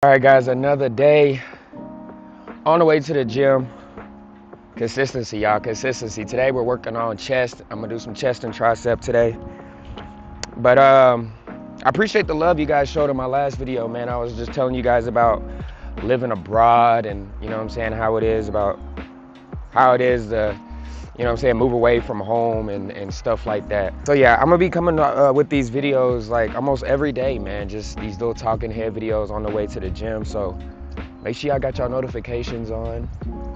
All right, guys, another day on the way to the gym. Consistency, y'all, consistency. Today we're working on chest. I'm gonna do some chest and tricep today. But I appreciate the love you guys showed in my last video, man. I was just telling you guys about living abroad and, you know what I'm saying, how it is to, you know what I'm saying, move away from home and stuff like that. So yeah, I'm gonna be coming with these videos like almost every day, man. Just these little talking head videos on the way to the gym. So make sure y'all got y'all notifications on.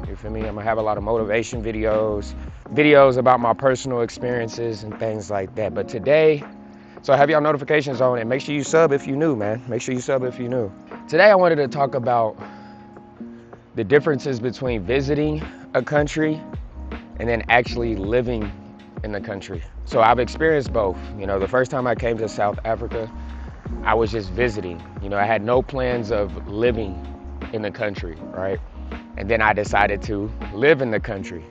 You feel me? I'm gonna have a lot of motivation videos about my personal experiences and things like that. But today, so have y'all notifications on and make sure you sub if you new, man. Make sure you sub if you new. Today I wanted to talk about the differences between visiting a country and then actually living in the country. So I've experienced both. You know, the first time I came to South Africa, I was just visiting. You know, I had no plans of living in the country, right? And then I decided to live in the country.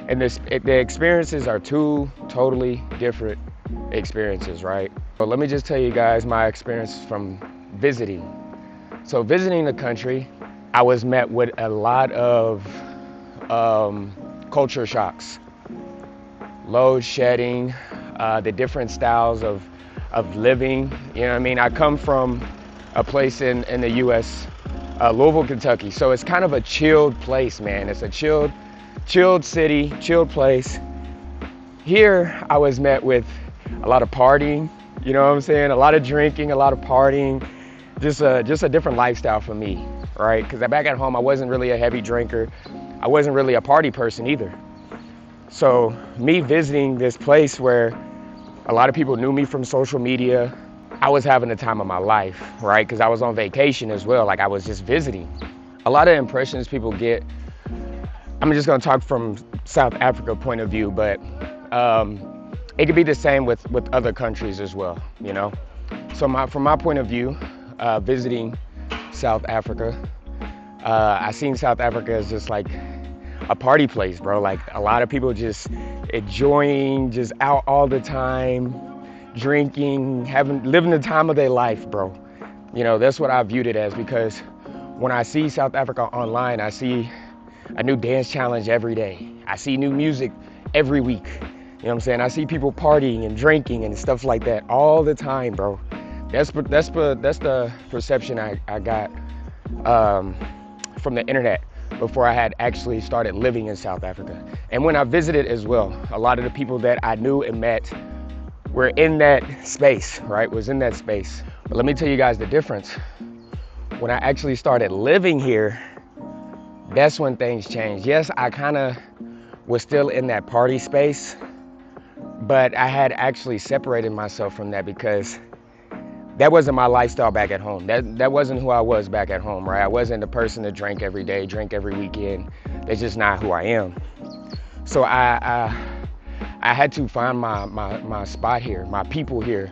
And the experiences are two totally different experiences, right? But let me just tell you guys my experience from visiting. So visiting the country, I was met with a lot of culture shocks, load shedding, the different styles of living. You know what I mean? I come from a place in the U.S., Louisville, Kentucky. So it's kind of a chilled place, man. It's a chilled city, chilled place. Here, I was met with a lot of partying, you know what I'm saying? A lot of drinking, a lot of partying, just a different lifestyle for me, right? Because back at home, I wasn't really a heavy drinker. I wasn't really a party person either. So me visiting this place where a lot of people knew me from social media, I was having the time of my life, right? Because I was on vacation as well, like I was just visiting. A lot of impressions people get, I'm just gonna talk from South Africa point of view, but it could be the same with other countries as well, you know? So from my point of view, visiting South Africa, I seen South Africa as just like a party place, bro. Like a lot of people just enjoying, just out all the time, drinking, living the time of their life, bro. You know, that's what I viewed it as, because when I see South Africa online, I see a new dance challenge every day. I see new music every week. You know what I'm saying? I see people partying and drinking and stuff like that all the time, bro. That's the perception I got from the internet before I had actually started living in South Africa. And when I visited as well, a lot of the people that I knew and met were in that space, right? Was in that space. But let me tell you guys the difference. When I actually started living here, that's when things changed. Yes, I kind of was still in that party space, but I had actually separated myself from that because that wasn't my lifestyle back at home. That wasn't who I was back at home, right? I wasn't the person to drink every day, drink every weekend. That's just not who I am. So I had to find my spot here, my people here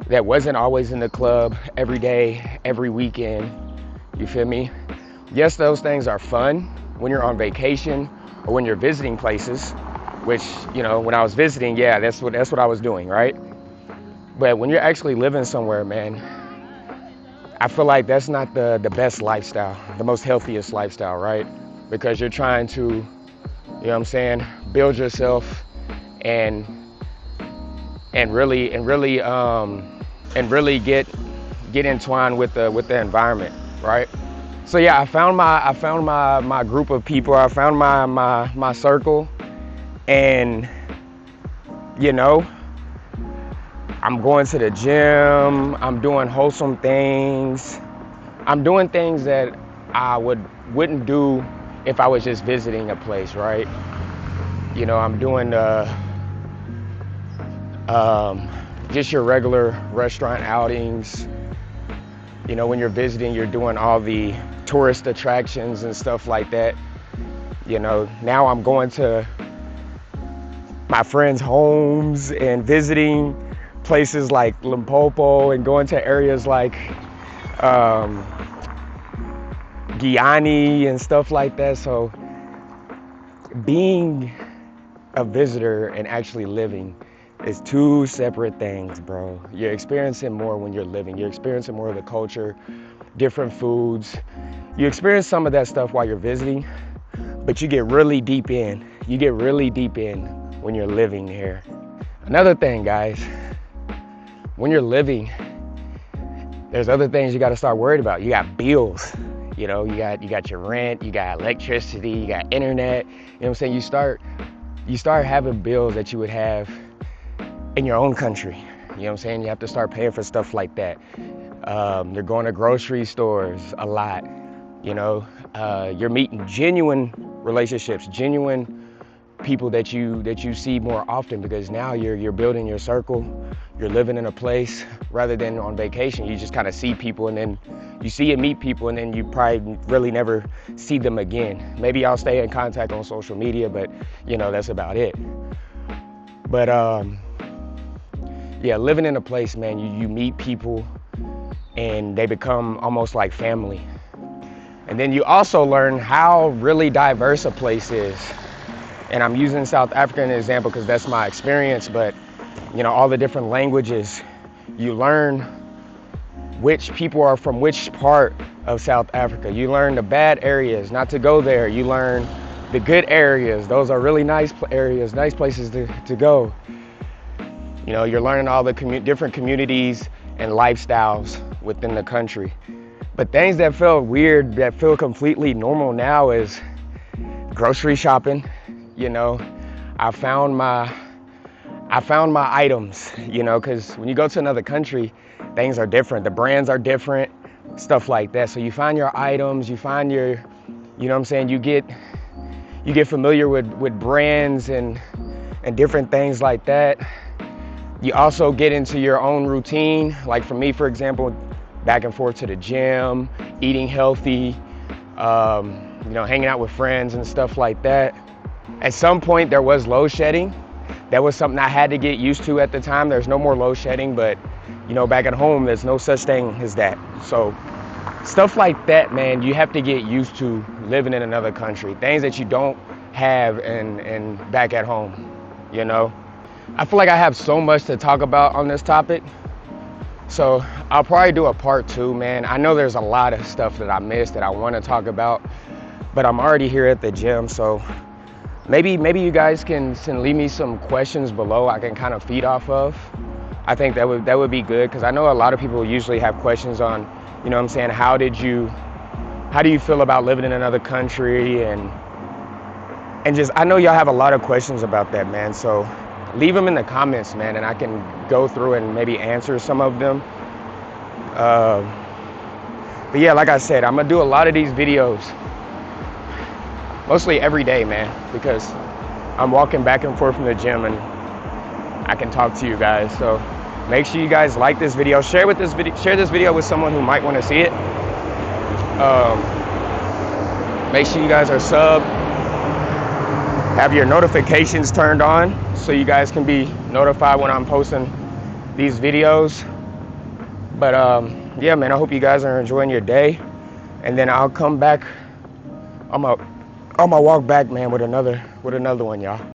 that wasn't always in the club every day, every weekend. You feel me? Yes, those things are fun when you're on vacation or when you're visiting places, which, you know, when I was visiting, yeah, that's what I was doing, right? But when you're actually living somewhere, man, I feel like that's not the best lifestyle, the most healthiest lifestyle, right? Because you're trying to, you know what I'm saying, build yourself and really get entwined with the environment, right? So yeah, I found my group of people. I found my circle, and you know, I'm going to the gym, I'm doing wholesome things. I'm doing things that I wouldn't do if I was just visiting a place, right? You know, I'm doing just your regular restaurant outings. You know, when you're visiting, you're doing all the tourist attractions and stuff like that. You know, now I'm going to my friends' homes and visiting places like Limpopo and going to areas like Guyana and stuff like that. So being a visitor and actually living is two separate things, bro. You're experiencing more when you're living. You're experiencing more of the culture. different foods. You experience some of that stuff while you're visiting, but you get really deep in. You get really deep in when you're living here. Another thing, guys, when you're living, there's other things you got to start worried about. You got bills, you know, you got your rent, you got electricity, you got internet. You know what I'm saying? You start having bills that you would have in your own country. You know what I'm saying? You have to start paying for stuff like that. You're going to grocery stores a lot. You know, you're meeting genuine relationships, genuine people that you see more often, because now you're building your circle. You're living in a place rather than on vacation. You just kind of see people, and then you see and meet people, and then you probably really never see them again. Maybe I'll stay in contact on social media, but you know, that's about it. But yeah, living in a place, man, you meet people and they become almost like family. And then you also learn how really diverse a place is. And I'm using South Africa as an example because that's my experience, but you know, all the different languages, you learn which people are from which part of South Africa. You learn the bad areas, not to go there. You learn the good areas. Those are really nice areas, nice places to go. You know, you're learning all the different communities and lifestyles within the country. But things that felt weird, that feel completely normal now, is grocery shopping. You know, I found my items, you know, because when you go to another country, things are different. The brands are different, stuff like that. So you find your items, you find your, you know what I'm saying, you get familiar with brands and different things like that. You also get into your own routine. Like for me, for example, back and forth to the gym, eating healthy, you know, hanging out with friends and stuff like that. At some point there was load shedding. That was something I had to get used to at the time. There's no more load shedding, but you know, back at home, there's no such thing as that. So stuff like that, man, you have to get used to living in another country. Things that you don't have and back at home, you know. I feel like I have so much to talk about on this topic. So I'll probably do a part 2, man. I know there's a lot of stuff that I missed that I want to talk about, but I'm already here at the gym, so maybe you guys can leave me some questions below I can kind of feed off of. I think that would be good, because I know a lot of people usually have questions on, you know what I'm saying, how do you feel about living in another country, and just, I know y'all have a lot of questions about that, man. So leave them in the comments, man, and I can go through and maybe answer some of them. But yeah, like I said, I'm gonna do a lot of these videos mostly every day, man, because I'm walking back and forth from the gym and I can talk to you guys. So make sure you guys like this video, share this video with someone who might want to see it. Make sure you guys are subbed, have your notifications turned on so you guys can be notified when I'm posting these videos. But yeah, man, I hope you guys are enjoying your day, and then I'll come back on my walk back, man, with another one, y'all.